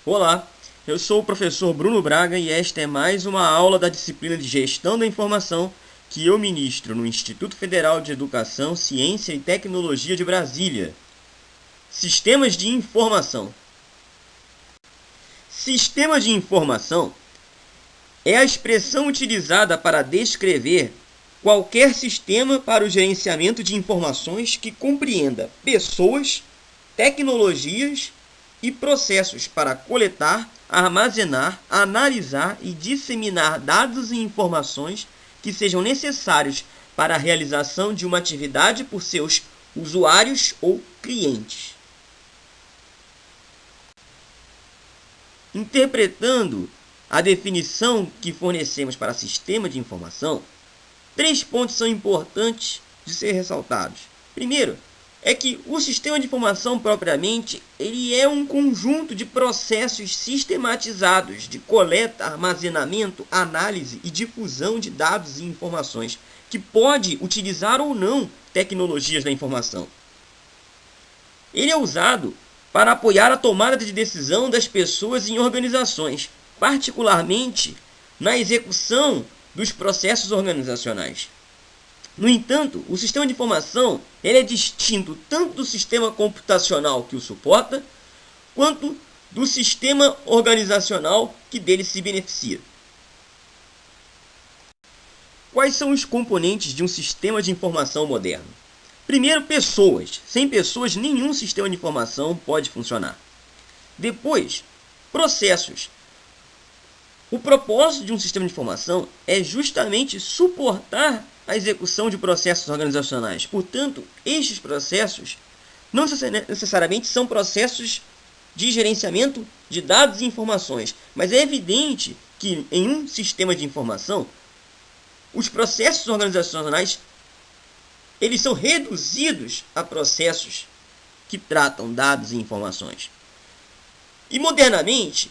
Olá, eu sou o professor Bruno Braga e esta é mais uma aula da disciplina de Gestão da Informação que eu ministro no Instituto Federal de Educação, Ciência e Tecnologia de Brasília. Sistemas de Informação. Sistema de informação é a expressão utilizada para descrever qualquer sistema para o gerenciamento de informações que compreenda pessoas, tecnologias e processos para coletar, armazenar, analisar e disseminar dados e informações que sejam necessários para a realização de uma atividade por seus usuários ou clientes. Interpretando a definição que fornecemos para sistema de informação, 3 pontos são importantes de ser ressaltados. Primeiro, é que o sistema de informação propriamente ele é um conjunto de processos sistematizados de coleta, armazenamento, análise e difusão de dados e informações, que pode utilizar ou não tecnologias da informação. Ele é usado para apoiar a tomada de decisão das pessoas em organizações, particularmente na execução dos processos organizacionais. No entanto, o sistema de informação ele é distinto tanto do sistema computacional que o suporta, quanto do sistema organizacional que dele se beneficia. Quais são os componentes de um sistema de informação moderno? Primeiro, pessoas. Sem pessoas, nenhum sistema de informação pode funcionar. Depois, processos. O propósito de um sistema de informação é justamente suportar a execução de processos organizacionais. Portanto, estes processos não necessariamente são processos de gerenciamento de dados e informações, mas é evidente que em um sistema de informação, os processos organizacionais eles são reduzidos a processos que tratam dados e informações. E modernamente,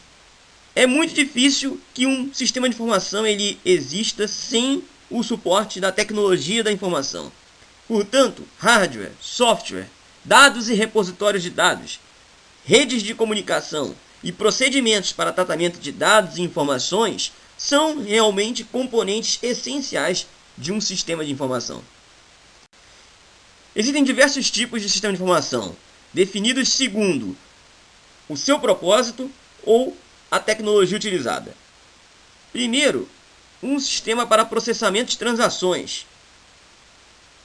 é muito difícil que um sistema de informação ele exista sem o suporte da tecnologia da informação. Portanto, hardware, software, dados e repositórios de dados, redes de comunicação e procedimentos para tratamento de dados e informações são realmente componentes essenciais de um sistema de informação. Existem diversos tipos de sistema de informação, definidos segundo o seu propósito ou a tecnologia utilizada. Primeiro, um sistema para processamento de transações.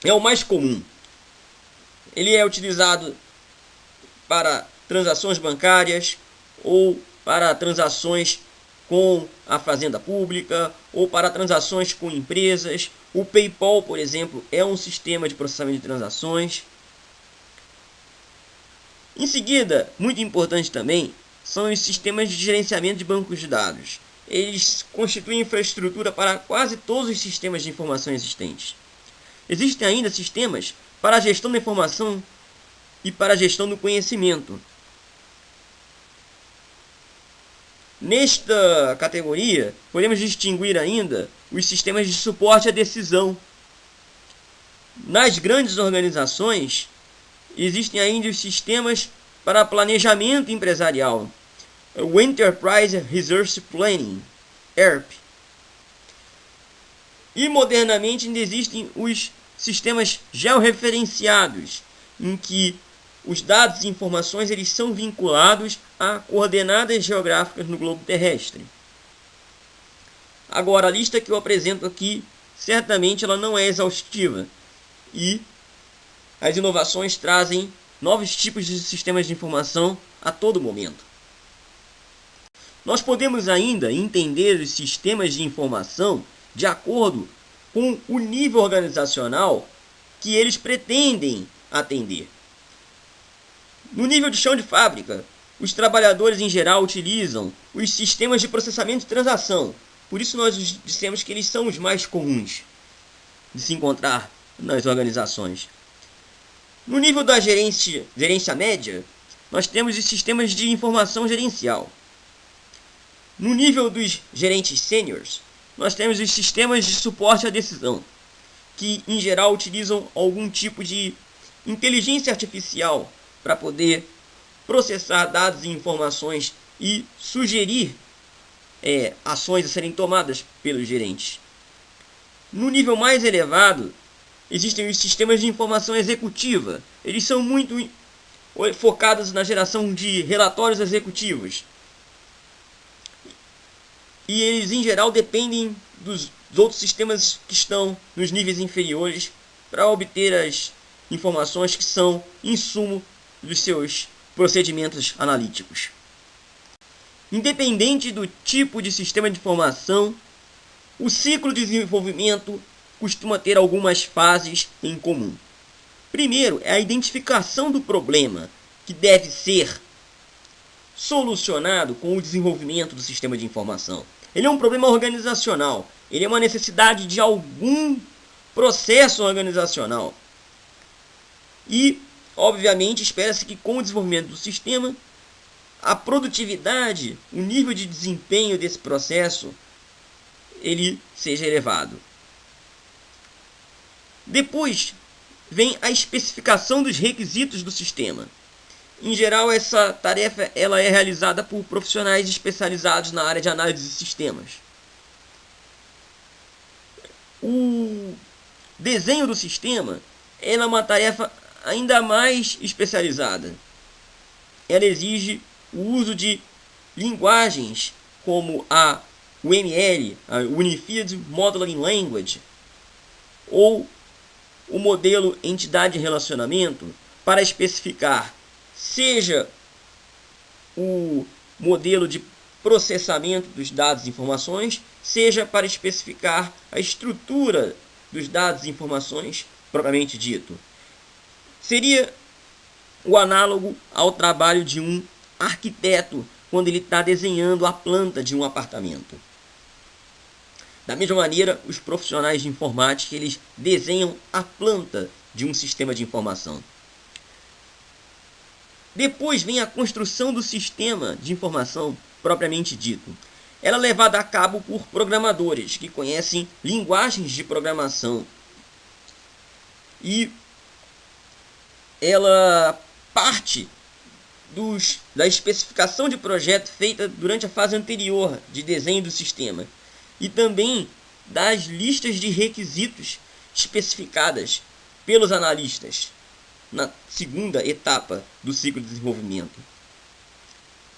É o mais comum. Ele é utilizado para transações bancárias ou para transações com a fazenda pública ou para transações com empresas. O PayPal, por exemplo, é um sistema de processamento de transações. Em seguida, muito importante também, são os sistemas de gerenciamento de bancos de dados. Eles constituem infraestrutura para quase todos os sistemas de informação existentes. Existem ainda sistemas para a gestão da informação e para a gestão do conhecimento. Nesta categoria, podemos distinguir ainda os sistemas de suporte à decisão. Nas grandes organizações, existem ainda os sistemas para planejamento empresarial, o Enterprise Resource Planning, ERP. E modernamente ainda existem os sistemas georreferenciados, em que os dados e informações eles são vinculados a coordenadas geográficas no globo terrestre. Agora, a lista que eu apresento aqui, certamente ela não é exaustiva. E as inovações trazem novos tipos de sistemas de informação a todo momento. Nós podemos ainda entender os sistemas de informação de acordo com o nível organizacional que eles pretendem atender. No nível de chão de fábrica, os trabalhadores em geral utilizam os sistemas de processamento de transação. Por isso nós dissemos que eles são os mais comuns de se encontrar nas organizações. No nível da gerência média, nós temos os sistemas de informação gerencial. No nível dos gerentes sêniores, nós temos os sistemas de suporte à decisão, que em geral utilizam algum tipo de inteligência artificial para poder processar dados e informações e sugerir ações a serem tomadas pelos gerentes. No nível mais elevado, existem os sistemas de informação executiva. Eles são muito focados na geração de relatórios executivos. E eles, em geral, dependem dos outros sistemas que estão nos níveis inferiores para obter as informações que são insumo dos seus procedimentos analíticos. Independente do tipo de sistema de informação, o ciclo de desenvolvimento costuma ter algumas fases em comum. Primeiro é a identificação do problema, que deve ser solucionado com o desenvolvimento do sistema de informação. Ele é um problema organizacional, ele é uma necessidade de algum processo organizacional. E, obviamente, espera-se que com o desenvolvimento do sistema, a produtividade, o nível de desempenho desse processo, ele seja elevado. Depois vem a especificação dos requisitos do sistema. Em geral, essa tarefa ela é realizada por profissionais especializados na área de análise de sistemas. O desenho do sistema ela é uma tarefa ainda mais especializada. Ela exige o uso de linguagens como a UML, a Unified Modeling Language, ou o modelo entidade-relacionamento, para especificar seja o modelo de processamento dos dados e informações, seja para especificar a estrutura dos dados e informações propriamente dito. Seria o análogo ao trabalho de um arquiteto quando ele está desenhando a planta de um apartamento. Da mesma maneira, os profissionais de informática eles desenham a planta de um sistema de informação. Depois vem a construção do sistema de informação propriamente dito. Ela é levada a cabo por programadores que conhecem linguagens de programação. E ela parte da especificação de projeto feita durante a fase anterior de desenho do sistema. E também das listas de requisitos especificadas pelos analistas na segunda etapa do ciclo de desenvolvimento.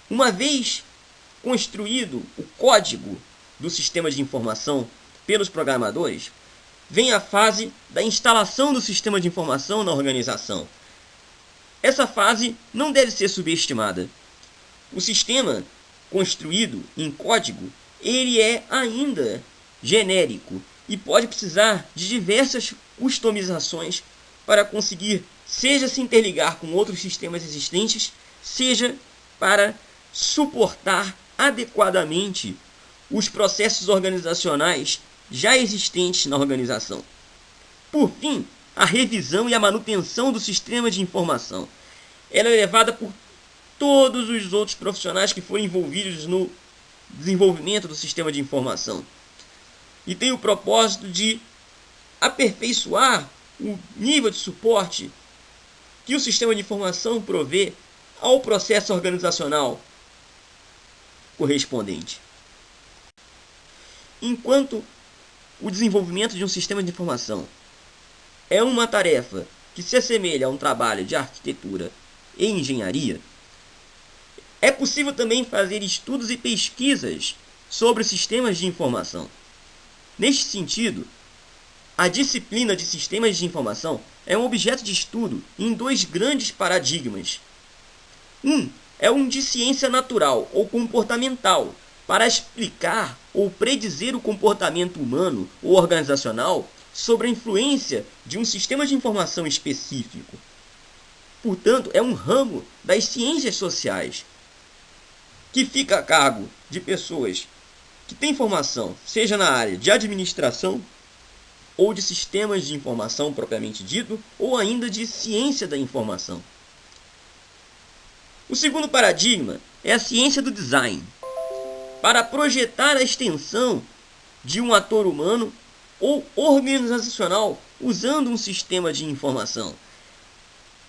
Uma vez construído o código do sistema de informação pelos programadores, vem a fase da instalação do sistema de informação na organização. Essa fase não deve ser subestimada. O sistema construído em código, ele é ainda genérico e pode precisar de diversas customizações para conseguir seja se interligar com outros sistemas existentes, seja para suportar adequadamente os processos organizacionais já existentes na organização. Por fim, a revisão e a manutenção do sistema de informação. Ela é levada por todos os outros profissionais que foram envolvidos no desenvolvimento do sistema de informação. E tem o propósito de aperfeiçoar o nível de suporte que o sistema de informação provê ao processo organizacional correspondente. Enquanto o desenvolvimento de um sistema de informação é uma tarefa que se assemelha a um trabalho de arquitetura e engenharia, é possível também fazer estudos e pesquisas sobre sistemas de informação. Neste sentido, a disciplina de sistemas de informação é um objeto de estudo em dois grandes paradigmas. Um é um de ciência natural ou comportamental, para explicar ou predizer o comportamento humano ou organizacional sobre a influência de um sistema de informação específico. Portanto, é um ramo das ciências sociais, que fica a cargo de pessoas que têm formação, seja na área de administração, ou de sistemas de informação propriamente dito, ou ainda de ciência da informação. O segundo paradigma é a ciência do design, para projetar a extensão de um ator humano ou organizacional usando um sistema de informação.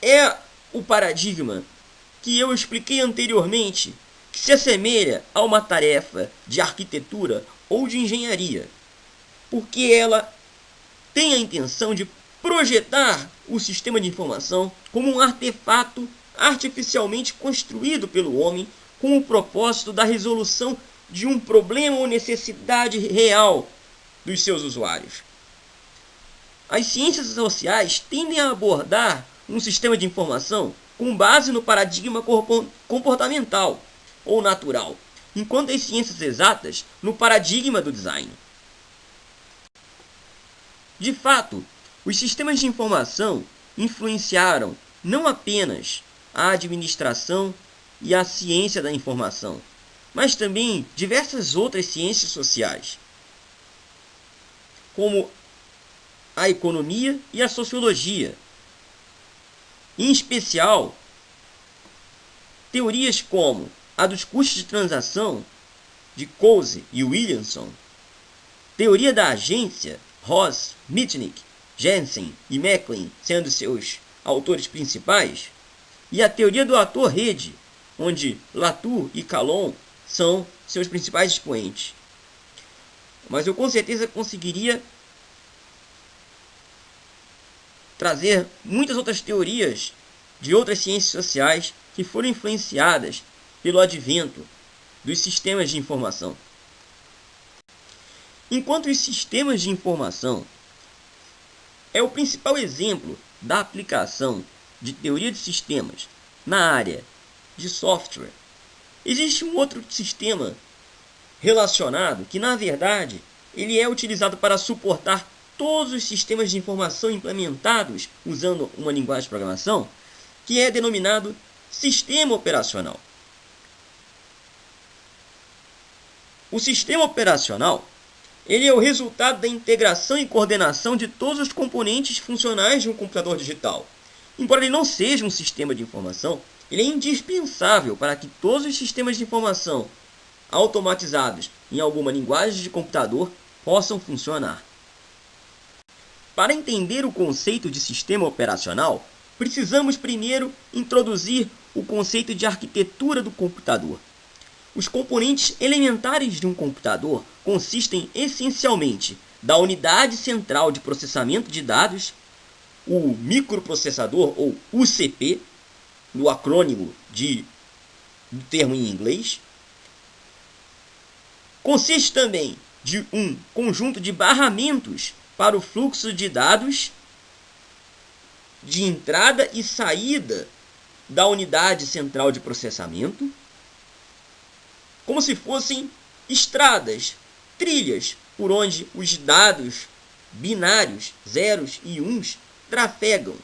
É o paradigma que eu expliquei anteriormente, que se assemelha a uma tarefa de arquitetura ou de engenharia, porque ela tem a intenção de projetar o sistema de informação como um artefato artificialmente construído pelo homem com o propósito da resolução de um problema ou necessidade real dos seus usuários. As ciências sociais tendem a abordar um sistema de informação com base no paradigma comportamental ou natural, enquanto as ciências exatas no paradigma do design. De fato, os sistemas de informação influenciaram não apenas a administração e a ciência da informação, mas também diversas outras ciências sociais, como a economia e a sociologia. Em especial, teorias como a dos custos de transação, de Coase e Williamson, teoria da agência, Ross, Mitnick, Jensen e Macklin sendo seus autores principais, e a teoria do ator-rede, onde Latour e Calon são seus principais expoentes. Mas eu com certeza conseguiria trazer muitas outras teorias de outras ciências sociais que foram influenciadas pelo advento dos sistemas de informação. Enquanto os sistemas de informação é o principal exemplo da aplicação de teoria de sistemas na área de software, existe um outro sistema relacionado que, na verdade, ele é utilizado para suportar todos os sistemas de informação implementados usando uma linguagem de programação, que é denominado sistema operacional. O sistema operacional ele é o resultado da integração e coordenação de todos os componentes funcionais de um computador digital. Embora ele não seja um sistema de informação, ele é indispensável para que todos os sistemas de informação automatizados em alguma linguagem de computador possam funcionar. Para entender o conceito de sistema operacional, precisamos primeiro introduzir o conceito de arquitetura do computador. Os componentes elementares de um computador consistem essencialmente da unidade central de processamento de dados, o microprocessador ou UCP, no acrônimo do termo em inglês. Consiste também de um conjunto de barramentos para o fluxo de dados de entrada e saída da unidade central de processamento, como se fossem estradas, trilhas por onde os dados binários, zeros e uns, trafegam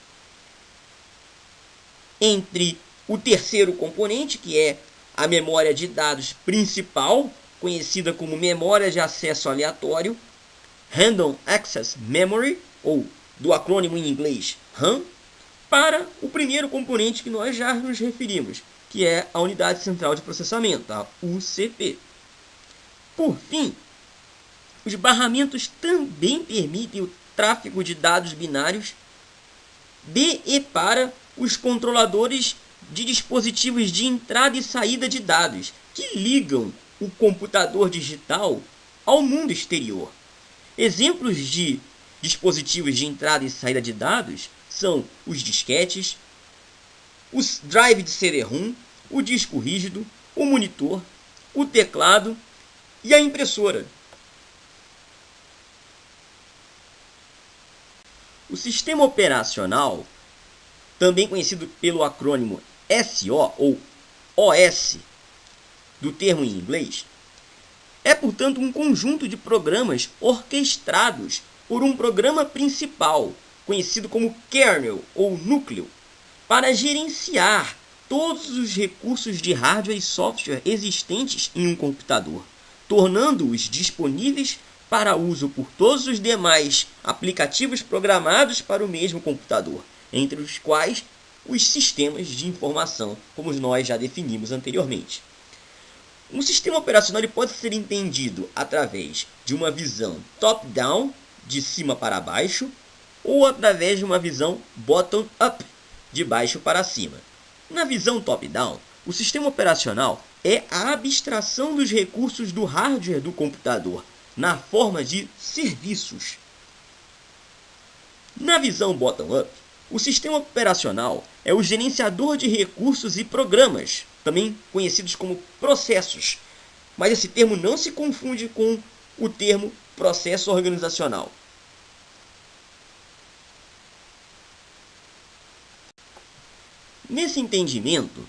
entre o terceiro componente, que é a memória de dados principal, conhecida como memória de acesso aleatório, Random Access Memory, ou do acrônimo em inglês RAM, para o primeiro componente que nós já nos referimos, que é a unidade central de processamento, a UCP. Por fim, os barramentos também permitem o tráfego de dados binários de e para os controladores de dispositivos de entrada e saída de dados, que ligam o computador digital ao mundo exterior. Exemplos de dispositivos de entrada e saída de dados são os disquetes, os drive de CD-ROM, o disco rígido, o monitor, o teclado e a impressora. O sistema operacional, também conhecido pelo acrônimo SO ou OS, do termo em inglês, é, portanto, um conjunto de programas orquestrados por um programa principal, conhecido como kernel ou núcleo, para gerenciar todos os recursos de hardware e software existentes em um computador, tornando-os disponíveis para uso por todos os demais aplicativos programados para o mesmo computador, entre os quais os sistemas de informação, como nós já definimos anteriormente. Um sistema operacional ele pode ser entendido através de uma visão top-down, de cima para baixo, ou através de uma visão bottom-up, de baixo para cima. Na visão top-down, o sistema operacional é a abstração dos recursos do hardware do computador na forma de serviços. Na visão bottom-up, o sistema operacional é o gerenciador de recursos e programas, também conhecidos como processos, mas esse termo não se confunde com o termo processo organizacional. Nesse entendimento,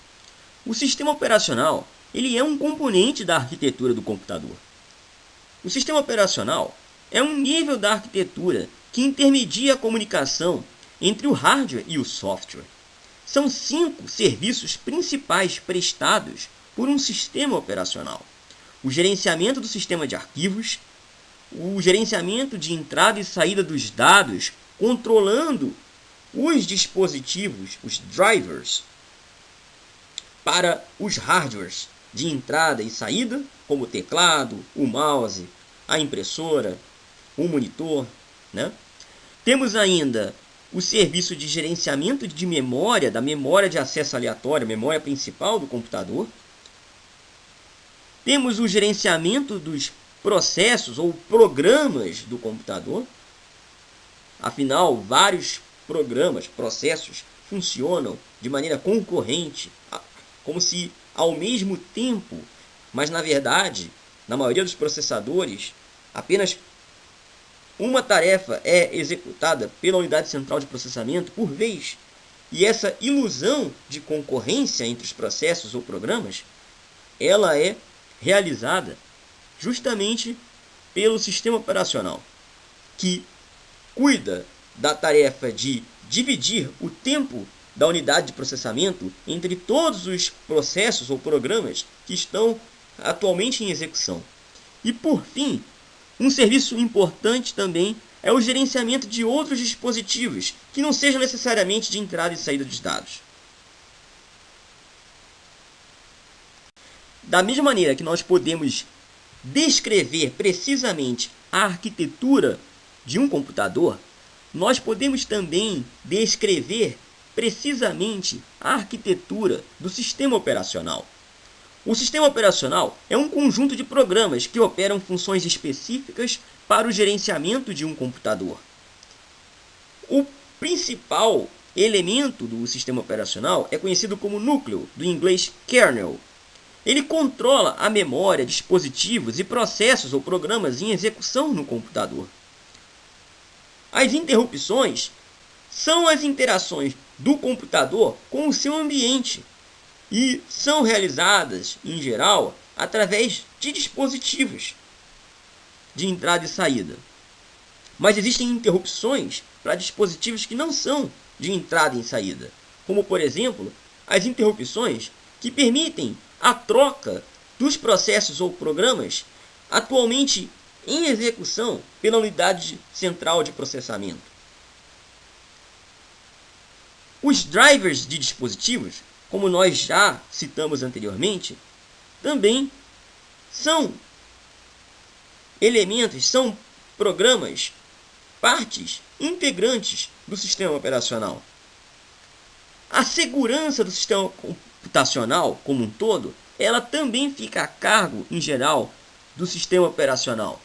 o sistema operacional ele é um componente da arquitetura do computador. O sistema operacional é um nível da arquitetura que intermedia a comunicação entre o hardware e o software. São 5 serviços principais prestados por um sistema operacional: o gerenciamento do sistema de arquivos, o gerenciamento de entrada e saída dos dados, controlando os dispositivos, os drivers, para os hardwares de entrada e saída, como o teclado, o mouse, a impressora, o monitor, né? Temos ainda o serviço de gerenciamento de memória, da memória de acesso aleatório, a memória principal do computador. Temos o gerenciamento dos processos ou programas do computador. Afinal, vários programas, processos, funcionam de maneira concorrente, como se ao mesmo tempo, mas na verdade, na maioria dos processadores, apenas uma tarefa é executada pela unidade central de processamento por vez. E essa ilusão de concorrência entre os processos ou programas, ela é realizada justamente pelo sistema operacional, que cuida da tarefa de dividir o tempo da unidade de processamento entre todos os processos ou programas que estão atualmente em execução. E por fim, um serviço importante também é o gerenciamento de outros dispositivos que não sejam necessariamente de entrada e saída dos dados. Da mesma maneira que nós podemos descrever precisamente a arquitetura de um computador, nós podemos também descrever precisamente a arquitetura do sistema operacional. O sistema operacional é um conjunto de programas que operam funções específicas para o gerenciamento de um computador. O principal elemento do sistema operacional é conhecido como núcleo, do inglês kernel. Ele controla a memória, dispositivos e processos ou programas em execução no computador. As interrupções são as interações do computador com o seu ambiente e são realizadas, em geral, através de dispositivos de entrada e saída. Mas existem interrupções para dispositivos que não são de entrada e saída, como, por exemplo, as interrupções que permitem a troca dos processos ou programas atualmente em execução pela unidade central de processamento. Os drivers de dispositivos, como nós já citamos anteriormente, também são elementos, são programas, partes integrantes do sistema operacional. A segurança do sistema computacional como um todo, ela também fica a cargo, em geral, do sistema operacional.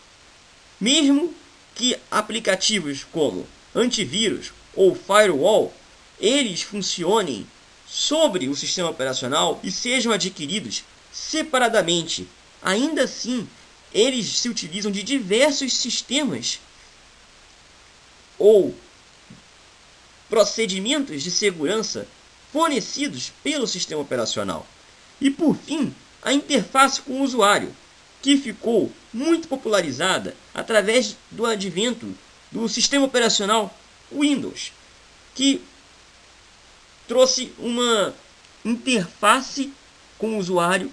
Mesmo que aplicativos como antivírus ou firewall, eles funcionem sobre o sistema operacional e sejam adquiridos separadamente. Ainda assim, eles se utilizam de diversos sistemas ou procedimentos de segurança fornecidos pelo sistema operacional. E por fim, a interface com o usuário, que ficou muito popularizada através do advento do sistema operacional Windows, que trouxe uma interface com o usuário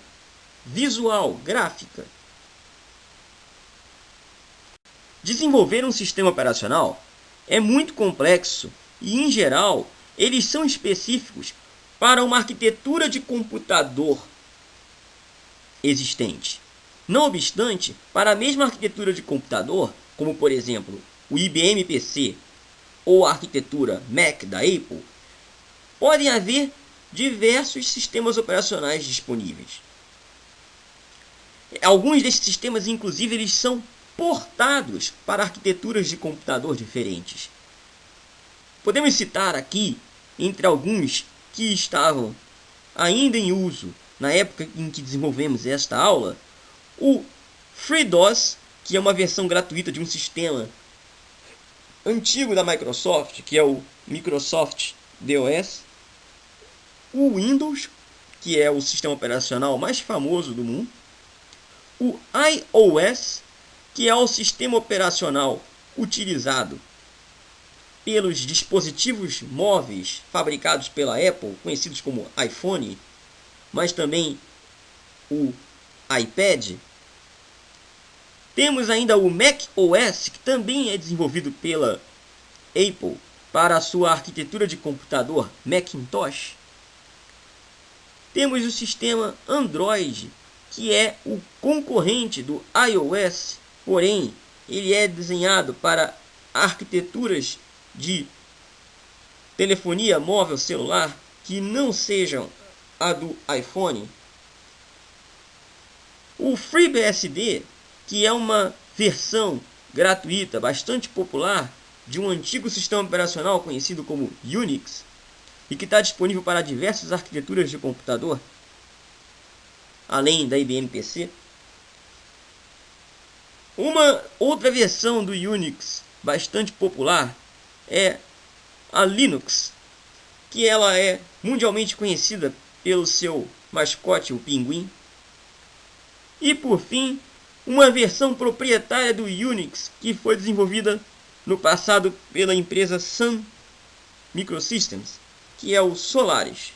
visual, gráfica. Desenvolver um sistema operacional é muito complexo e, em geral, eles são específicos para uma arquitetura de computador existente. Não obstante, para a mesma arquitetura de computador, como por exemplo o IBM PC ou a arquitetura Mac da Apple, podem haver diversos sistemas operacionais disponíveis. Alguns desses sistemas, inclusive, eles são portados para arquiteturas de computador diferentes. Podemos citar aqui, entre alguns que estavam ainda em uso na época em que desenvolvemos esta aula, o FreeDOS, que é uma versão gratuita de um sistema antigo da Microsoft, que é o Microsoft DOS, o Windows, que é o sistema operacional mais famoso do mundo, o iOS, que é o sistema operacional utilizado pelos dispositivos móveis fabricados pela Apple, conhecidos como iPhone, mas também o iPad. Temos ainda o macOS, que também é desenvolvido pela Apple para a sua arquitetura de computador Macintosh. Temos o sistema Android, que é o concorrente do iOS, porém ele é desenhado para arquiteturas de telefonia móvel celular que não sejam a do iPhone. O FreeBSD, que é uma versão gratuita bastante popular de um antigo sistema operacional conhecido como Unix e que está disponível para diversas arquiteturas de computador, além da IBM PC. Uma outra versão do Unix bastante popular é a Linux, que ela é mundialmente conhecida pelo seu mascote, o pinguim. E por fim, uma versão proprietária do Unix que foi desenvolvida no passado pela empresa Sun Microsystems, que é o Solaris.